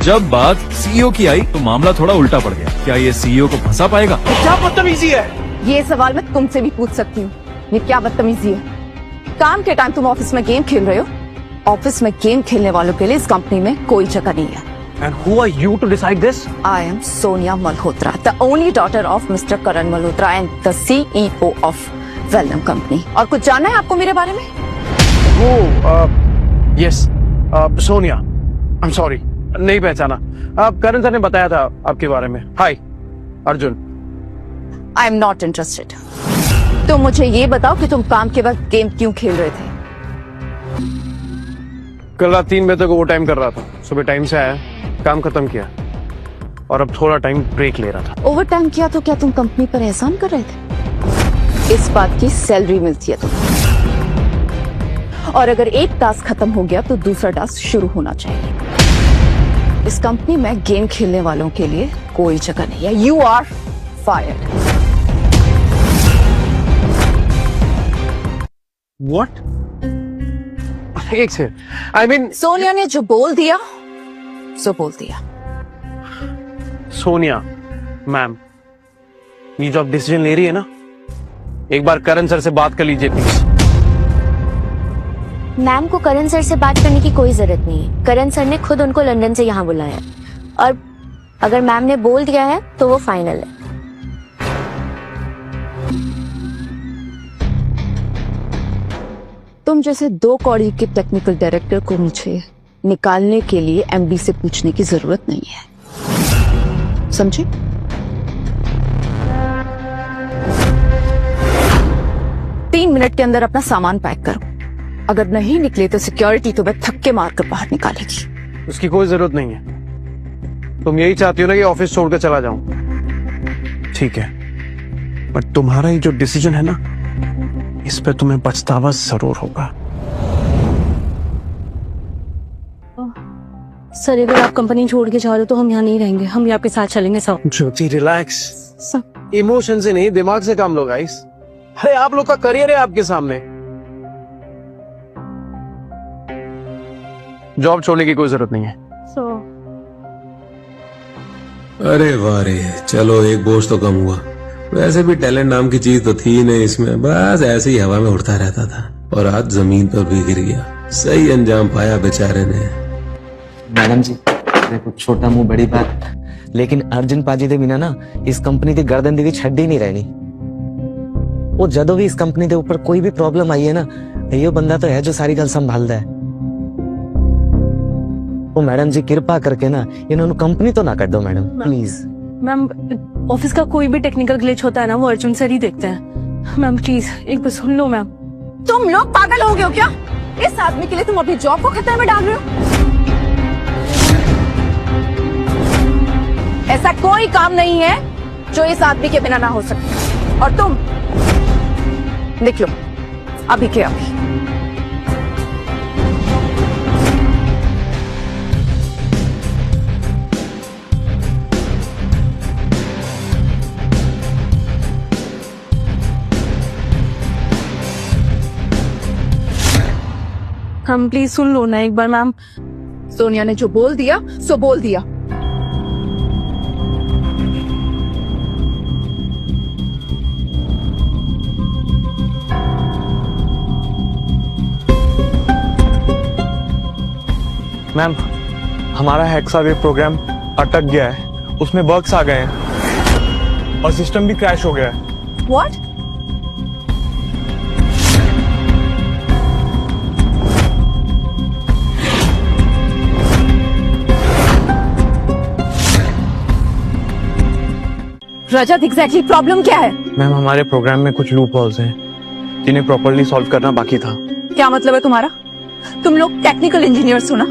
जब बात सीईओ की आई तो मामला थोड़ा उल्टा पड़ गया। क्या ये सीईओ को फंसा पाएगा? क्या बदतमीजी है? ये सवाल मैं तुमसे भी पूछ सकती हूँ, ये क्या बदतमीजी है? काम के टाइम तुम ऑफिस में गेम खेल रहे हो। ऑफिस में गेम खेलने वालों के लिए इस कंपनी में कोई जगह नहीं है। And who are you to decide this? I am Sonia Malhotra, the only daughter of Mr. Karan Malhotra and the CEO of Vellum Company. और कुछ जानना है आपको मेरे बारे में? Yes, सोनिया। I'm sorry, नहीं पहचाना। करण सर ने बताया था आपके बारे में। Hi, Arjun. I am not interested. तो मुझे ये बताओ कि तुम काम के वक्त गेम क्यों खेल रहे थे? कल रात 3 बजे तक वो टाइम कर रहा था। सुबह टाइम से आया, काम खत्म किया और अब थोड़ा टाइम ब्रेक ले रहा था। ओवर टाइम किया तो क्या तुम कंपनी पर एहसान कर रहे थे? इस बात की सैलरी मिलती है तुम्हें। और अगर एक टास्क खत्म हो गया तो दूसरा टास्क शुरू होना चाहिए। इस कंपनी में गेम खेलने वालों के लिए कोई जगह नहीं है। You are fired. What? एक से I mean सोनिया ने जो बोल दिया सो बोल दिया। सोनिया मैम, ये जो आप डिसीजन ले रही है ना, एक बार करण सर से बात कर लीजिए प्लीज। मैम को करण सर से बात करने की कोई जरूरत नहीं है। करण सर ने खुद उनको लंदन से यहाँ बुलाया और अगर मैम ने बोल दिया है तो वो फाइनल है। तुम जैसे 2 कौड़ी के टेक्निकल डायरेक्टर को मुझे निकालने के लिए एमडी से पूछने की जरूरत नहीं है, समझे? तीन मिनट के अंदर अपना सामान पैक करो। अगर नहीं निकले तो सिक्योरिटी तुम्हें थक्के मारकर बाहर निकालेगी। उसकी कोई जरूरत नहीं है। तुम यही चाहती हो ना कि ऑफिस छोड़कर चला जाऊं? ठीक है, पर तुम्हारा ये जो डिसीजन है ना, इस पे तुम्हें पछतावा जरूर होगा। सर अगर आप कंपनी छोड़ के जा रहे हो तो हम यहाँ नहीं रहेंगे, हम भी आपके साथ चलेंगे सर। ज्योति रिलैक्स, इमोशन से नहीं दिमाग से काम लो गाइस। अरे आप लोग का करियर है आपके सामने, जॉब छोड़ने की कोई जरूरत नहीं है। अरे वाह रे, चलो एक बोझ तो कम हुआ। वैसे भी टैलेंट नाम की चीज तो थी नहीं इसमें, बस ऐसे ही हवा में उड़ता रहता था और आज जमीन पर भी गिर गया। सही अंजाम पाया बेचारे ने। मैडम जी, देखो छोटा मुंह बड़ी बात, लेकिन अर्जुन पाजी दे बिना ना इस कंपनी की गर्दन दी छड्डी नहीं रहनी। वो जदों भी इस कंपनी के ऊपर कोई भी प्रॉब्लम आई है ना, ये बंदा तो है जो सारी गल संभालता है। वो मैडम जी कृपा करके ना इन्होंने कंपनी तो ना कर दो मैडम, प्लीज। मैम ऑफिस का कोई भी टेक्निकल ग्लिच होता है ना, वो अर्जुन सर ही देखते हैं। मैम प्लीज एक बार सुन लो। मैम तुम लोग पागल हो गए हो क्या? इस आदमी के लिए तुम अपनी जॉब को खतरे में डाल रहे हो। ऐसा कोई काम नहीं है जो इस आदमी के बिना ना हो सके। और तुम निकलो अभी के अभी। हम प्लीज सुन लो ना एक बार। मैम सोनिया ने जो बोल दिया सो बोल दिया। मैम, हमारा हेक्सावेव प्रोग्राम अटक गया है, उसमें बग्स आ गए हैं और सिस्टम भी क्रैश हो गया है। What? रजत, एग्जैक्टली प्रॉब्लम क्या है? मैम, हमारे प्रोग्राम में कुछ लूप होल्स हैं जिन्हें प्रॉपर्ली सॉल्व करना बाकी था। क्या मतलब है तुम्हारा? तुम लोग टेक्निकल इंजीनियर्स हो ना,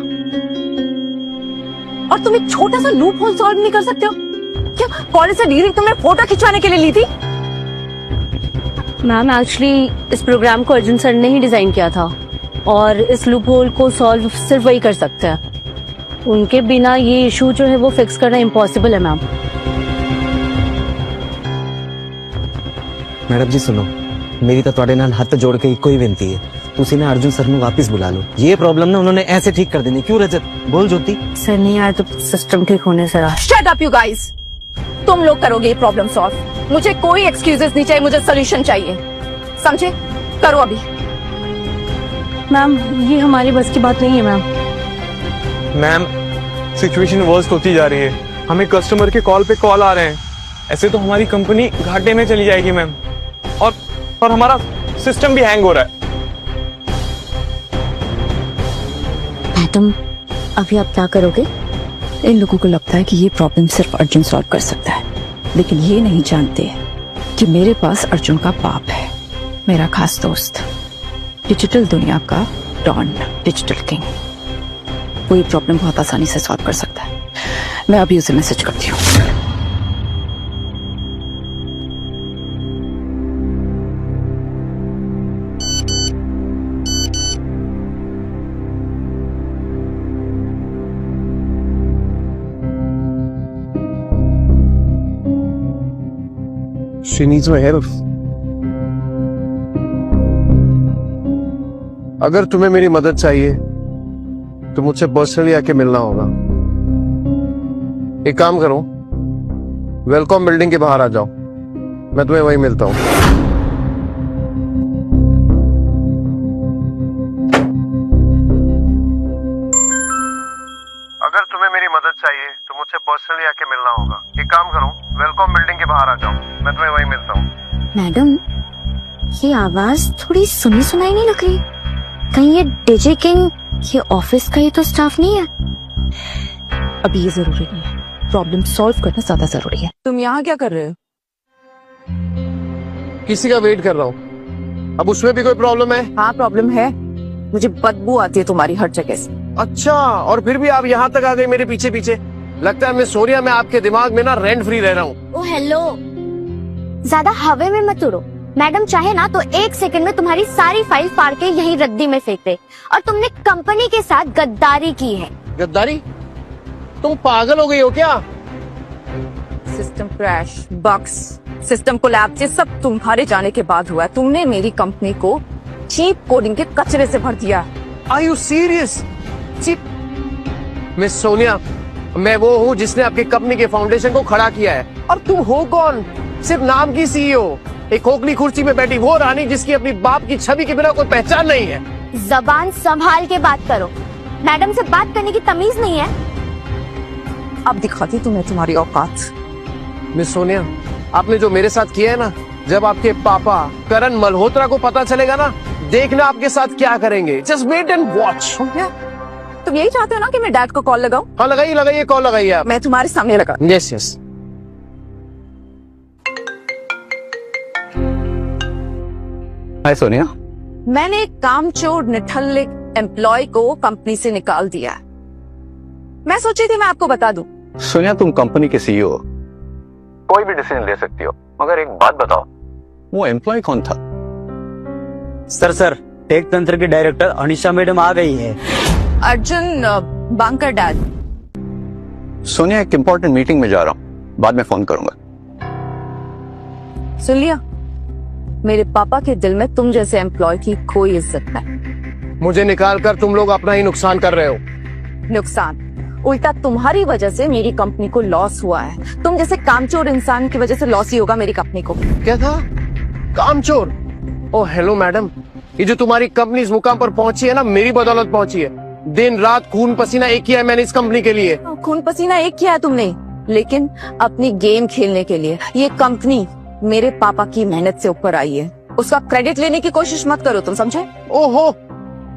और तुम एक छोटा सा लूप होल सॉल्व नहीं कर सकते हो क्या? कॉलेज से डिग्री तुमने फोटो खिंचवाने के लिए ली थी? मैम एक्चुअली इस प्रोग्राम को अर्जुन सर ने ही डिजाइन किया था और इस लूप होल को सॉल्व सिर्फ वही कर सकते हैं। उनके बिना ये इशू जो है वो फिक्स करना इम्पॉसिबल है। मैम मैडम जी सुनो, मेरी तो ਤੁਹਾਡੇ ਨਾਲ ਹੱਥ जोड़ के इको ही विनती है, उसी ने अर्जुन सर में वापस बुला लो। ये प्रॉब्लम ना उन्होंने ऐसे ठीक कर देनी। क्यों रजत, बोल ज्योति। सर नहीं आए तो सिस्टम ठीक होने से रहा। शट अप यू गाइस, तुम लोग करोगे ये प्रॉब्लम सॉल्व। मुझे कोई एक्सक्यूजेस नहीं चाहिए, मुझे सोल्यूशन चाहिए, समझे? करो अभी। मैम ये हमारी बस की बात नहीं है मैम। मैम सिचुएशन वर्स्ट होती जा रही है, हमें कस्टमर के कॉल पे कॉल आ रहे हैं। ऐसे तो हमारी कंपनी घाटे में चली जाएगी मैम, और हमारा सिस्टम भी हैंग हो रहा है। मैडम अभी आप क्या करोगे? इन लोगों को लगता है कि ये प्रॉब्लम सिर्फ अर्जुन सॉल्व कर सकता है, लेकिन ये नहीं जानते कि मेरे पास अर्जुन का बाप है, मेरा खास दोस्त, डिजिटल दुनिया का डॉन, डिजिटल किंग। वो ये प्रॉब्लम बहुत आसानी से सॉल्व कर सकता है। मैं अभी उसे मैसेज करती हूँ। She needs my help. अगर तुम्हें मेरी मदद चाहिए तो मुझसे पर्सनली आके मिलना होगा। एक काम करो, वेलकॉम बिल्डिंग के बाहर आ जाओ, मैं तुम्हें वहीं मिलता हूँ। अगर तुम्हें मेरी मदद चाहिए तो मुझसे पर्सनली आके मिलना होगा। एक काम करो, वेलकॉम बिल्डिंग के बाहर आ जाओ, मैं तुम्हें वहीं मिलता हूँ। मैडम ये आवाज थोड़ी सुनी सुनाई नहीं लग रही? कहीं ये डीजे किंग ये ऑफिस का ही तो स्टाफ नहीं है? अभी ये जरूरी नहीं है, प्रॉब्लम सॉल्व करना ज्यादा जरूरी है। तुम यहाँ क्या कर रहे हो? किसी का वेट कर रहा हूँ। अब उसमें भी कोई प्रॉब्लम है? हाँ प्रॉब्लम है, मुझे बदबू आती है तुम्हारी हर जगह से। अच्छा, और फिर भी आप यहाँ तक आ गए मेरे पीछे पीछे। लगता है मैं सोनिया, मैं आपके दिमाग में ना रेंट फ्री रह रहा हूँ। ओ हेलो, ज्यादा हवा में मत उड़ो। मैडम चाहे ना तो 1 सेकंड में तुम्हारी सारी फाइल फाड़ के यहीं रद्दी में फेंक दे। और तुमने कंपनी के साथ गद्दारी की है। गद्दारी? तुम पागल हो गई हो क्या? System crash, bugs, system collapse, ये सब तुम्हारे जाने के बाद हुआ है। तुमने मेरी कंपनी को चीप कोडिंग के कचरे से भर दिया। Are you serious? Cheap? Miss Sonia, मैं वो हूँ जिसने आपकी कंपनी के फाउंडेशन को खड़ा किया है। और तुम हो कौन? सिर्फ नाम की सीईओ, एक खोखली कुर्सी में बैठी वो रानी जिसकी अपनी बाप की छवि के बिना कोई पहचान नहीं है। जबान संभाल के बात करो, मैडम से बात करने की तमीज नहीं है। अब दिखाती तुम्हें तुम्हारी औकात। मिस सोनिया, आपने जो मेरे साथ किया है ना, जब आपके पापा करण मल्होत्रा को पता चलेगा ना, देखना आपके साथ क्या करेंगे। Just wait and watch. तुम यही चाहते हो ना कि मैं डैड को कॉल लगाऊं? हाँ लगाइए, कॉल लगाइए आप। मैं तुम्हारे सामने लगा। Yes yes. हाय सोनिया। मैंने एक कामचोर निठल्ले एम्प्लॉय को कंपनी से निकाल दिया है। मैं सोची थी मैं आपको बता दूं। सोनिया, तुम कंपनी के सीईओ हो, कोई भी डिसीजन ले सकती हो, मगर एक बात बताओ, वो एम्प्लॉय कौन था? सर टेक तंत्र की डायरेक्टर अनिशा मैडम आ गई है। अर्जुन बांकर डैड। सोनिया, एक इम्पोर्टेंट मीटिंग में जा रहा हूँ, बाद में फोन करूंगा। सुन लिया, मेरे पापा के दिल में तुम जैसे एम्प्लॉय की कोई इज्जत नहीं। मुझे निकाल कर तुम लोग अपना ही नुकसान कर रहे हो। नुकसान? उल्टा तुम्हारी वजह से मेरी कंपनी को लॉस हुआ है। तुम जैसे कामचोर इंसान की वजह से लॉस ही होगा मेरी कंपनी को। क्या था? कामचोर? ओह हेलो मैडम, ये जो तुम्हारी कंपनी इस मुकाम पर पहुंची है ना, मेरी बदौलत पहुंची है। दिन रात खून पसीना एक किया है मैंने इस कंपनी के लिए। खून पसीना एक किया है तुमने, लेकिन अपनी गेम खेलने के लिए। ये कंपनी मेरे पापा की मेहनत से ऊपर आई है, उसका क्रेडिट लेने की कोशिश मत करो, तुम समझे? ओहो,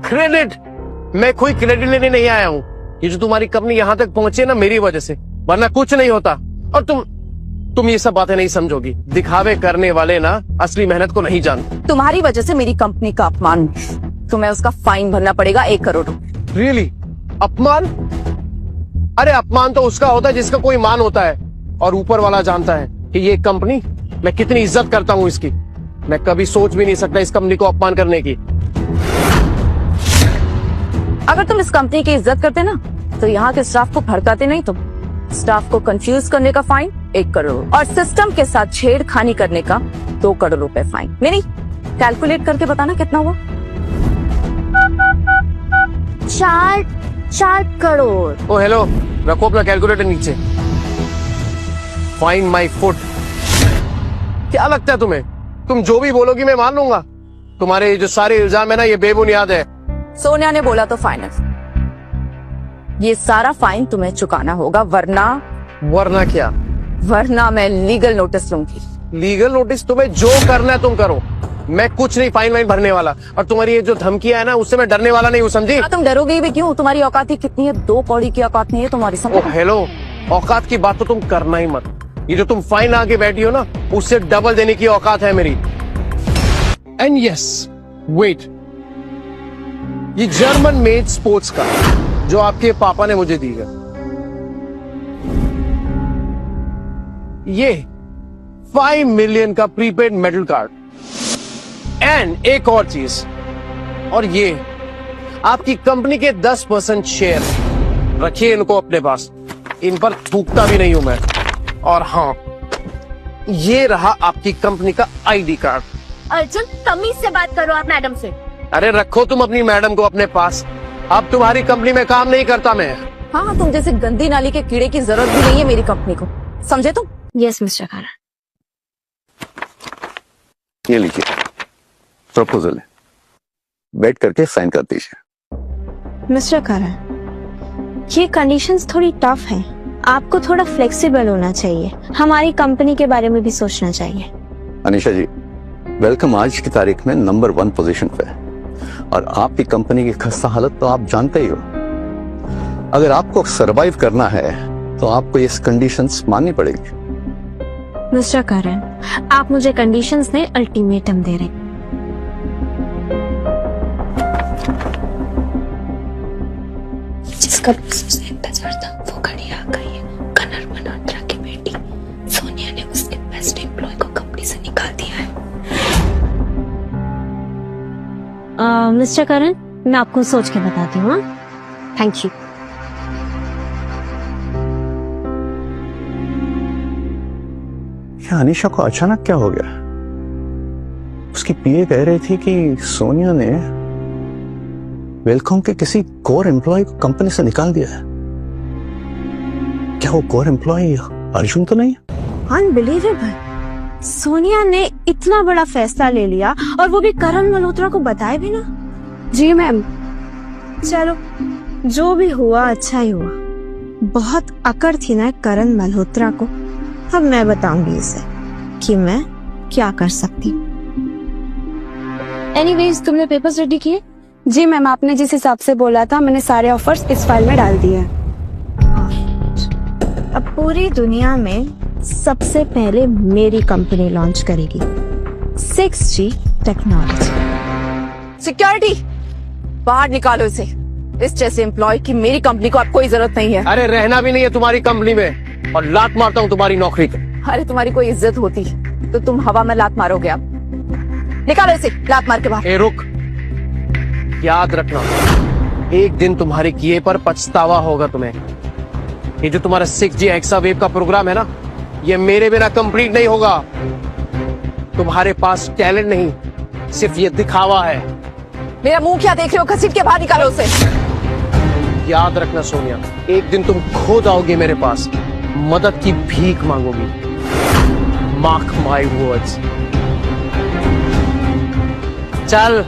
क्रेडिट? मैं कोई क्रेडिट लेने नहीं आया हूँ। ये जो तुम्हारी कंपनी यहाँ तक पहुंची है ना, मेरी वजह से, वरना कुछ नहीं होता। और तुम ये सब बातें नहीं समझोगी। दिखावे करने वाले ना असली मेहनत को नहीं जानते। तुम्हारी वजह से मेरी कंपनी का अपमान, तुम्हें उसका फाइन भरना पड़ेगा 1 करोड़। रियली? अपमान? अरे अपमान तो उसका होता है जिसका कोई मान होता है, और ऊपर वाला जानता है कि ये कंपनी, मैं कितनी इज्जत करता हूँ इसकी। मैं कभी सोच भी नहीं सकता इस कंपनी को अपमान करने की। अगर तुम इस कंपनी की इज्जत करते ना, तो यहाँ के स्टाफ को भड़काते नहीं। तुम स्टाफ को कंफ्यूज करने का फाइन 1 करोड़, और सिस्टम के साथ छेड़खानी करने का 2 करोड़ रुपए फाइन। नहीं, कैलकुलेट करके बताना कितना हुआ। 4 करोड़। ओ हेलो, रखो अपना कैलकुलेटर नीचे। Find my foot. क्या लगता है तुम्हें, तुम जो भी बोलोगी मैं मान लूंगा? तुम्हारे जो सारे इल्जाम है ना, ये बेबुनियाद है। सोनिया ने बोला तो फाइनल, ये सारा फाइन तुम्हें चुकाना होगा, वरना क्या? वरना मैं लीगल नोटिस लूंगी। Legal notice? तुम्हें जो करना है तुम करो, मैं कुछ नहीं फाइन वाइन भरने वाला। और तुम्हारी ये जो धमकियां है ना, उससे मैं डरने वाला नहीं हूँ, समझी? तुम डरोगे भी क्यों? तुम्हारी औकात ही कितनी है? 2 कौड़ी की औकात नहीं है तुम्हारी, ओ समझ? हेलो, औकात की बात तो तुम करना ही मत। ये जो तुम फाइन आके बैठी हो ना, उससे डबल देने की औकात है मेरी। एंड यस, वेट, ये जर्मन मेड स्पोर्ट्स कार जो आपके पापा ने मुझे दी है, ये 5 मिलियन का प्रीपेड मेटल कार्ड। एंड एक और चीज, और ये आपकी कंपनी के 10% शेयर, रखिए इनको अपने पास, इन पर थूकता भी नहीं हूं मैं। और हाँ, ये रहा आपकी कंपनी का आईडी कार्ड। अर्जुन, तमीज से बात करो आप मैडम से। अरे रखो तुम अपनी मैडम को अपने पास, अब तुम्हारी कंपनी में काम नहीं करता मैं। हाँ, तुम जैसे गंदी नाली के कीड़े की जरूरत भी नहीं है मेरी कंपनी को, समझे तुम? यस मिस्टर खारा। ये लीजिए प्रपोजल है, बैठ करके साइन कर दीजिए। मिस्टर करण, ये कंडीशंस थोड़ी टफ हैं। आपको थोड़ा फ्लेक्सिबल होना चाहिए, हमारी कंपनी के बारे में भी सोचना चाहिए। अनीशा जी, वेलकम आज की तारीख में नंबर 1 पोजीशन पे है, और आपकी कंपनी की खस्ता हालत तो आप जानते ही हो। अगर आपको सरवाइव करना है तो आपको ये कंडीशंस माननी पड़ेगी। मिस्टर करण, आप मुझे कंडीशंस नहीं, अल्टीमेटम दे रहे। जिसका इंतजार था वो घड़ी आ गई है। कनर मल्होत्रा की बेटी सोनिया ने उसके बेस्ट एम्प्लॉय को कंपनी से निकाल दिया है। मिस्टर करण, मैं आपको सोच के बताती हूँ। Thank you. अनीशा को अचानक क्या हो गया? उसकी पीए कह रही थी कि सोनिया ने वेलकॉम के किसी कोर एम्प्लॉय को कंपनी से निकाल दिया है। क्या वो कोर एम्प्लॉय अर्जुन तो नहीं? अनबिलीवेबल, सोनिया ने इतना बड़ा फैसला ले लिया और वो भी करण मल्होत्रा को बताए भी ना। जी मैम। चलो, जो भी हुआ अच्छा ही हुआ। बहुत अकड़ थी ना करण मल्होत्रा को। अब मैं बताऊंगी इसे कि मैं क्या कर सकती हूँ। एनीवेज, तुमने पेपर्स रेडी किए? जी मैम, आपने जिस हिसाब से बोला था मैंने सारे ऑफर्स इस फाइल में डाल दिए हैं। अब पूरी दुनिया में सबसे पहले मेरी कंपनी लॉन्च करेगी 6G टेक्नोलॉजी। सिक्योरिटी, बाहर निकालो इसे। इस जैसे एम्प्लॉय की मेरी कंपनी को अब कोई जरूरत नहीं है। अरे रहना भी नहीं है तुम्हारी कंपनी में, और लात मारता हूँ तुम्हारी नौकरी पे। अरे तुम्हारी कोई इज्जत होती तो तुम हवा में लात मारोगे। अब निकालो इसे, लात मार के बाहर। ए रुक, याद रखना, एक दिन तुम्हारे किए पर पछतावा होगा तुम्हें। ये जो तुम्हारा 6G हेक्सा वेव का प्रोग्राम है ना, ये मेरे बिना कंप्लीट नहीं होगा। तुम्हारे पास टैलेंट नहीं, सिर्फ ये दिखावा है। मेरा मुंह क्या देख रहे हो? घसीट के बाहर निकालो उसे। याद रखना सोनिया, एक दिन तुम खुद आओगे मेरे पास, मदद की भीख मांगोगी। Mark my words. चल।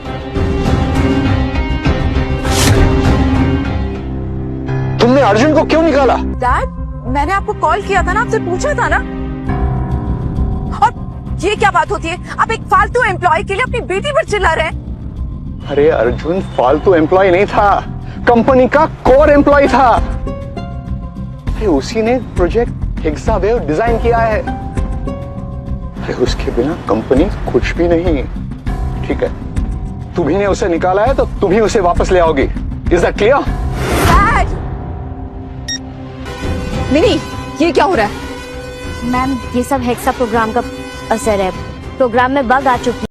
तुमने अर्जुन को क्यों निकाला? डैड, मैंने आपको कॉल किया था ना, आपसे पूछा था ना। और ये क्या बात होती है? आप एक फालतू एम्प्लॉय के लिए अपनी बेटी पर चिल्ला रहे हैं। अरे अर्जुन फालतू एम्प्लॉय नहीं था, कंपनी का कोर एम्प्लॉय था। अरे उसी ने प्रोजेक्ट हेक्सा वेव डिजाइन किया है। अरे उसके बिना कंपनी कुछ भी नहीं। ठीक है, तुम्ही ने उसे निकाला है तो तुम ही उसे वापस ले आओगी। Is that clear? डैड, नहीं, ये क्या हो रहा है? मैम, ये सब हेक्सा प्रोग्राम का असर है। प्रोग्राम में बग आ चुकी